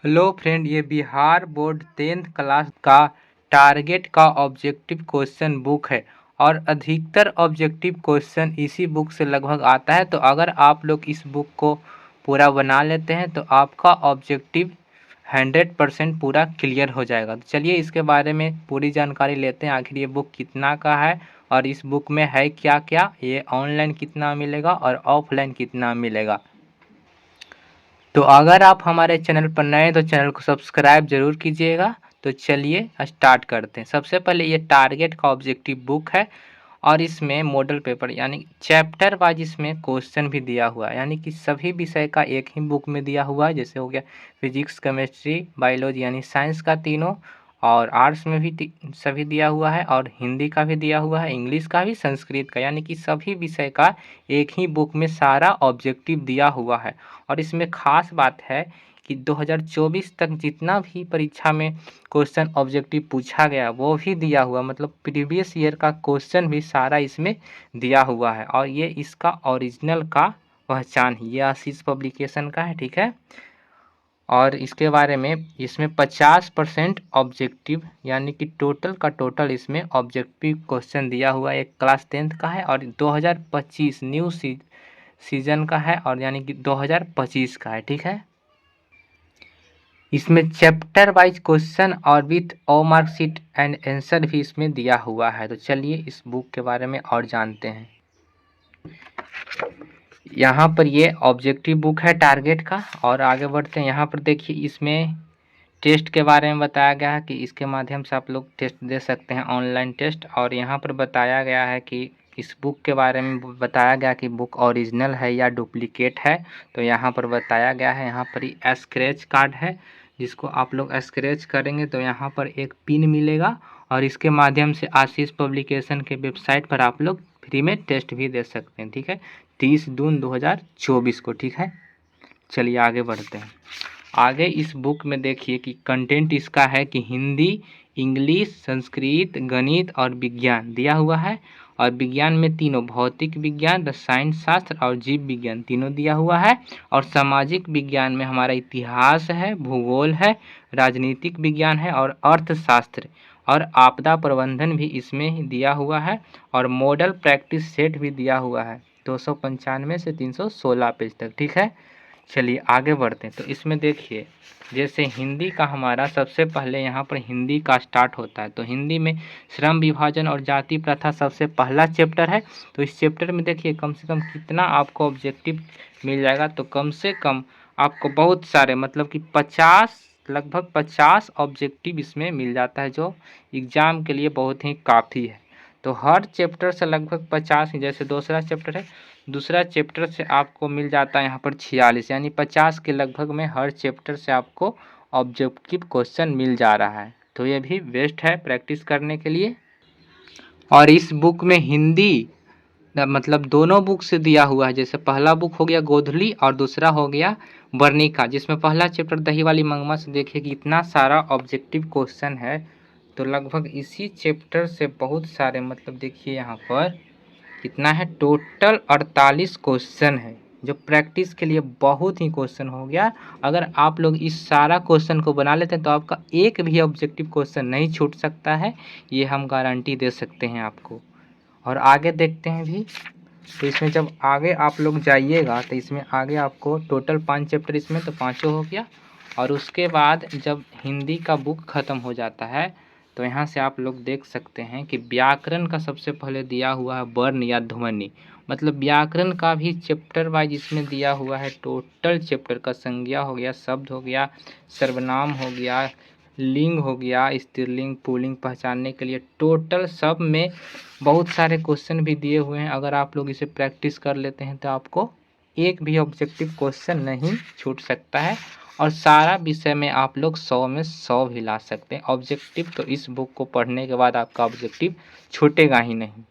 Hello friend, ये Bihar board 10th class का target का ऑब्जेक्टिव क्वेश्चन बुक है और अधिकतर ऑब्जेक्टिव क्वेश्चन इसी बुक से लगभग आता है। तो अगर आप लोग इस बुक को पूरा बना लेते हैं तो आपका ऑब्जेक्टिव 100% पूरा क्लियर हो जाएगा। तो चलिए इसके बारे में पूरी जानकारी लेते हैं, आखिर ये बुक कितना का है और इस बुक में है क्या क्या, ये ऑनलाइन कितना मिलेगा और ऑफलाइन कितना मिलेगा। तो अगर आप हमारे चैनल पर नए हैं तो चैनल को सब्सक्राइब जरूर कीजिएगा। तो चलिए स्टार्ट करते हैं। सबसे पहले ये टारगेट का ऑब्जेक्टिव बुक है और इसमें मॉडल पेपर यानी चैप्टर वाइज इसमें क्वेश्चन भी दिया हुआ है, यानी कि सभी विषय का एक ही बुक में दिया हुआ है। जैसे हो गया फिजिक्स, केमिस्ट्री, बायोलॉजी यानी साइंस का तीनों, और आर्ट्स में भी सभी दिया हुआ है, और हिंदी का भी दिया हुआ है, इंग्लिश का भी, संस्कृत का, यानी कि सभी विषय का एक ही बुक में सारा ऑब्जेक्टिव दिया हुआ है। और इसमें खास बात है कि 2024 तक जितना भी परीक्षा में क्वेश्चन ऑब्जेक्टिव पूछा गया वो भी दिया हुआ, मतलब प्रीवियस ईयर का क्वेश्चन भी सारा इसमें दिया हुआ है। और ये इसका ओरिजिनल का पहचान ही, ये आशीष पब्लिकेशन का है, ठीक है। और इसके बारे में इसमें 50% ऑब्जेक्टिव यानी कि टोटल का टोटल इसमें ऑब्जेक्टिव क्वेश्चन दिया हुआ है। एक क्लास 10th का है और 2025 न्यू सीजन का है, और यानी कि 2025 का है, ठीक है। इसमें चैप्टर वाइज क्वेश्चन और with O marksheet and answer भी इसमें दिया हुआ है। तो चलिए इस बुक के बारे में और जानते हैं। यहाँ पर ये ऑब्जेक्टिव बुक है टारगेट का, और आगे बढ़ते हैं। यहाँ पर देखिए इसमें टेस्ट के बारे में बताया गया है कि इसके माध्यम से आप लोग टेस्ट दे सकते हैं, ऑनलाइन टेस्ट। और यहाँ पर बताया गया है कि इस बुक के बारे में बताया गया कि बुक ओरिजिनल है या डुप्लीकेट है। तो यहाँ पर बताया गया है, यहाँ पर ही स्क्रैच कार्ड है, जिसको आप लोग स्क्रैच करेंगे तो यहाँ पर एक पिन मिलेगा, और इसके माध्यम से आशीष पब्लिकेशन के वेबसाइट पर आप लोग फ्री में टेस्ट भी दे सकते हैं, ठीक है। 30 जून 2024 को, ठीक है। चलिए आगे बढ़ते हैं। आगे इस बुक में देखिए कि कंटेंट इसका है कि हिंदी, इंग्लिश, संस्कृत, गणित और विज्ञान दिया हुआ है। और विज्ञान में तीनों, भौतिक विज्ञान, रसायन शास्त्र और जीव विज्ञान तीनों दिया हुआ है। और सामाजिक विज्ञान में हमारा इतिहास है, भूगोल है, राजनीतिक विज्ञान है और अर्थशास्त्र और आपदा प्रबंधन भी इसमें दिया हुआ है। और मॉडल प्रैक्टिस सेट भी दिया हुआ है 295 से 316 पेज तक, ठीक है। चलिए आगे बढ़ते हैं। तो इसमें देखिए जैसे हिंदी का हमारा सबसे पहले यहाँ पर हिंदी का स्टार्ट होता है। तो हिंदी में श्रम विभाजन और जाति प्रथा सबसे पहला चैप्टर है। तो इस चैप्टर में देखिए कम से कम कितना आपको ऑब्जेक्टिव मिल जाएगा। तो कम से कम आपको बहुत सारे, मतलब कि 50, लगभग 50 ऑब्जेक्टिव इसमें मिल जाता है, जो एग्ज़ाम के लिए बहुत ही काफ़ी है। तो हर चैप्टर से लगभग 50 ही, जैसे दूसरा चैप्टर है, दूसरा चैप्टर से आपको मिल जाता है यहाँ पर 46, यानी 50 के लगभग में हर चैप्टर से आपको ऑब्जेक्टिव क्वेश्चन मिल जा रहा है। तो ये भी बेस्ट है प्रैक्टिस करने के लिए। और इस बुक में हिंदी मतलब दोनों बुक से दिया हुआ है। जैसे पहला बुक हो गया गोधली और दूसरा हो गया वर्णिका, जिसमें पहला चैप्टर दही वाली मंगमा से देखिए कि इतना सारा ऑब्जेक्टिव क्वेश्चन है। तो लगभग इसी चैप्टर से बहुत सारे, मतलब देखिए यहाँ पर कितना है, टोटल 48 क्वेश्चन है, जो प्रैक्टिस के लिए बहुत ही क्वेश्चन हो गया। अगर आप लोग इस सारा क्वेश्चन को बना लेते हैं तो आपका एक भी ऑब्जेक्टिव क्वेश्चन नहीं छूट सकता है, ये हम गारंटी दे सकते हैं आपको। और आगे देखते हैं भी। तो इसमें जब आगे आप लोग जाइएगा तो इसमें आगे आपको टोटल 5 चैप्टर, इसमें तो पाँचों हो गया। और उसके बाद जब हिंदी का बुक ख़त्म हो जाता है तो यहाँ से आप लोग देख सकते हैं कि व्याकरण का सबसे पहले दिया हुआ है वर्ण या ध्वनि, मतलब व्याकरण का भी चैप्टर वाइज इसमें दिया हुआ है। टोटल चैप्टर का संज्ञा हो गया, शब्द हो गया, सर्वनाम हो गया, लिंग हो गया, स्त्रीलिंग पुल्लिंग पहचानने के लिए, टोटल सब में बहुत सारे क्वेश्चन भी दिए हुए हैं। अगर आप लोग इसे प्रैक्टिस कर लेते हैं तो आपको एक भी ऑब्जेक्टिव क्वेश्चन नहीं छूट सकता है, और सारा विषय में आप लोग 100 में 100 भी ला सकते हैं ऑब्जेक्टिव। तो इस बुक को पढ़ने के बाद आपका ऑब्जेक्टिव छूटेगा ही नहीं।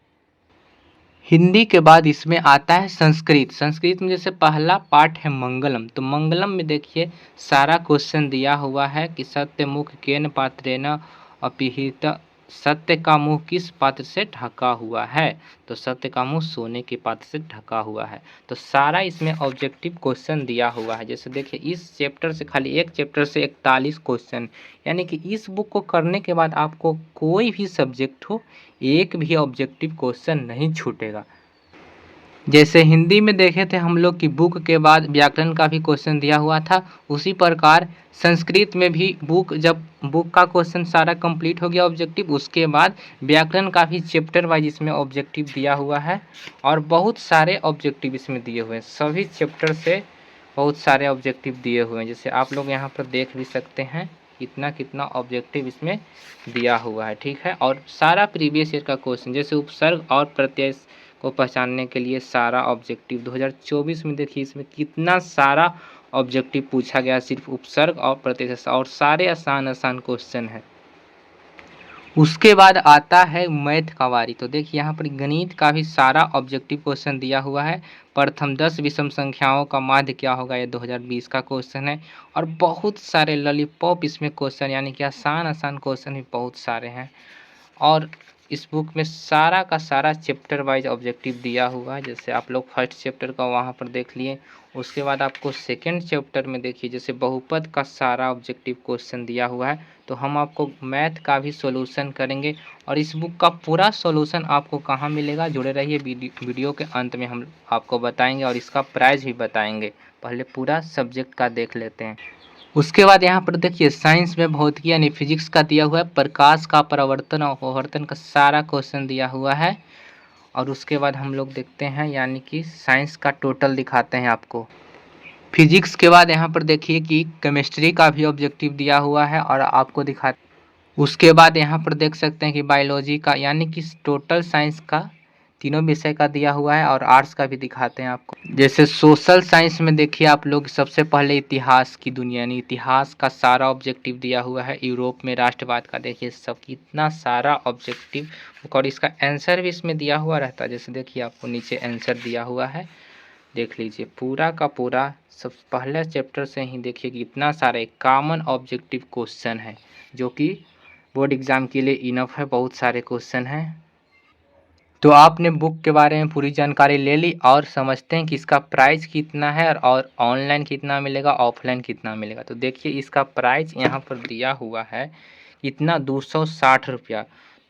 हिंदी के बाद इसमें आता है संस्कृत। संस्कृत में जैसे पहला पाठ है मंगलम, तो मंगलम में देखिए सारा क्वेश्चन दिया हुआ है कि सत्यमुख केन पात्रेन अपिहित सत्य का मुंह किस पात्र से ढका हुआ है? तो सत्य का मुंह सोने के पात्र से ढका हुआ है। तो सारा इसमें ऑब्जेक्टिव क्वेश्चन दिया हुआ है। जैसे देखिए इस चैप्टर से, खाली एक चैप्टर से 41 क्वेश्चन, यानी कि इस बुक को करने के बाद आपको कोई भी सब्जेक्ट हो, एक भी ऑब्जेक्टिव क्वेश्चन नहीं छूटेगा। जैसे हिंदी में देखे थे हम लोग कि बुक के बाद व्याकरण का भी क्वेश्चन दिया हुआ था, उसी प्रकार संस्कृत में भी बुक का क्वेश्चन सारा कंप्लीट हो गया ऑब्जेक्टिव, उसके बाद व्याकरण का भी चैप्टर वाइज इसमें ऑब्जेक्टिव दिया हुआ है और बहुत सारे ऑब्जेक्टिव इसमें दिए हुए हैं। सभी चैप्टर से बहुत सारे ऑब्जेक्टिव दिए हुए हैं। जैसे आप लोग यहाँ पर देख भी सकते हैं कितना ऑब्जेक्टिव इसमें दिया हुआ है, ठीक है। और सारा प्रीवियस ईयर का क्वेश्चन, जैसे उपसर्ग और प्रत्यय को पहचानने के लिए सारा ऑब्जेक्टिव 2024 में देखिए इसमें कितना सारा ऑब्जेक्टिव पूछा गया सिर्फ उपसर्ग और प्रत्यय से, और सारे आसान क्वेश्चन हैं। उसके बाद आता है मैथ का बारी। तो देखिए यहाँ पर गणित का भी सारा ऑब्जेक्टिव क्वेश्चन दिया हुआ है। प्रथम 10 विषम संख्याओं का माध्य क्या होगा, ये 2020 का क्वेश्चन है। और बहुत सारे लॉलीपॉप इसमें क्वेश्चन, यानी कि आसान क्वेश्चन भी बहुत सारे हैं। और इस बुक में सारा का सारा चैप्टर वाइज ऑब्जेक्टिव दिया हुआ है। जैसे आप लोग फर्स्ट चैप्टर का वहाँ पर देख लिए, उसके बाद आपको सेकंड चैप्टर में देखिए जैसे बहुपद का सारा ऑब्जेक्टिव क्वेश्चन दिया हुआ है। तो हम आपको मैथ का भी सॉल्यूशन करेंगे और इस बुक का पूरा सॉल्यूशन आपको कहाँ मिलेगा, जुड़े रहिए। वीडियो के अंत में हम आपको बताएंगे और इसका प्राइस भी बताएंगे। पहले पूरा सब्जेक्ट का देख लेते हैं। उसके बाद यहाँ पर देखिए साइंस में भौतिकी यानी फिजिक्स का दिया हुआ है, प्रकाश का परावर्तन और अपवर्तन का सारा क्वेश्चन दिया हुआ है। और उसके बाद हम लोग देखते हैं, यानी कि साइंस का टोटल दिखाते हैं आपको। फिजिक्स के बाद यहाँ पर देखिए कि केमिस्ट्री का भी ऑब्जेक्टिव दिया हुआ है और आपको दिखा। उसके बाद यहाँ पर देख सकते हैं कि बायोलॉजी का, यानी कि टोटल साइंस का तीनों विषय का दिया हुआ है और आर्ट्स का भी दिखाते हैं आपको। जैसे सोशल साइंस में देखिए आप लोग सबसे पहले इतिहास की दुनिया, यानी इतिहास का सारा ऑब्जेक्टिव दिया हुआ है। यूरोप में राष्ट्रवाद का देखिए सब कितना सारा ऑब्जेक्टिव, और इसका आंसर भी इसमें दिया हुआ रहता है। जैसे देखिए आपको नीचे आंसर दिया हुआ है, देख लीजिए पूरा का पूरा। सब पहले चैप्टर से ही देखिए कितना सारे कॉमन ऑब्जेक्टिव क्वेश्चन है, जो कि बोर्ड एग्जाम के लिए इनफ है। बहुत सारे क्वेश्चन हैं। तो आपने बुक के बारे में पूरी जानकारी ले ली और समझते हैं कि इसका प्राइस कितना है और ऑनलाइन कितना मिलेगा, ऑफलाइन कितना मिलेगा। तो देखिए इसका प्राइस यहाँ पर दिया हुआ है कितना, 260 रुपया।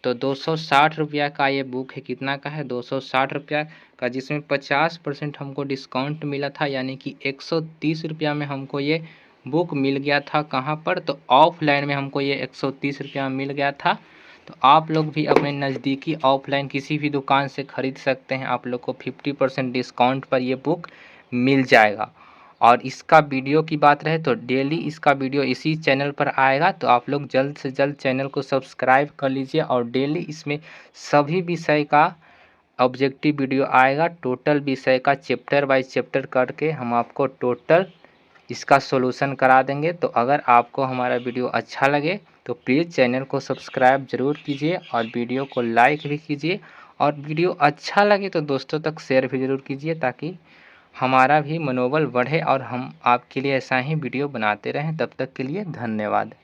तो 260 रुपया का ये बुक है, कितना का है, 260 रुपया का, जिसमें 50% हमको डिस्काउंट मिला था, यानी कि 130 रुपया में हमको ये बुक मिल गया था। कहाँ पर, तो ऑफलाइन में हमको ये 130 रुपया में मिल गया था। तो आप लोग भी अपने नज़दीकी ऑफलाइन किसी भी दुकान से ख़रीद सकते हैं। आप लोग को 50% डिस्काउंट पर ये बुक मिल जाएगा। और इसका वीडियो की बात रहे तो डेली इसका वीडियो इसी चैनल पर आएगा। तो आप लोग जल्द से जल्द चैनल को सब्सक्राइब कर लीजिए और डेली इसमें सभी विषय का ऑब्जेक्टिव वीडियो आएगा। टोटल विषय का चैप्टर बाय चैप्टर करके हम आपको टोटल इसका सॉल्यूशन करा देंगे। तो अगर आपको हमारा वीडियो अच्छा लगे तो प्लीज़ चैनल को सब्सक्राइब ज़रूर कीजिए और वीडियो को लाइक भी कीजिए। और वीडियो अच्छा लगे तो दोस्तों तक शेयर भी ज़रूर कीजिए, ताकि हमारा भी मनोबल बढ़े और हम आपके लिए ऐसा ही वीडियो बनाते रहें। तब तक के लिए धन्यवाद।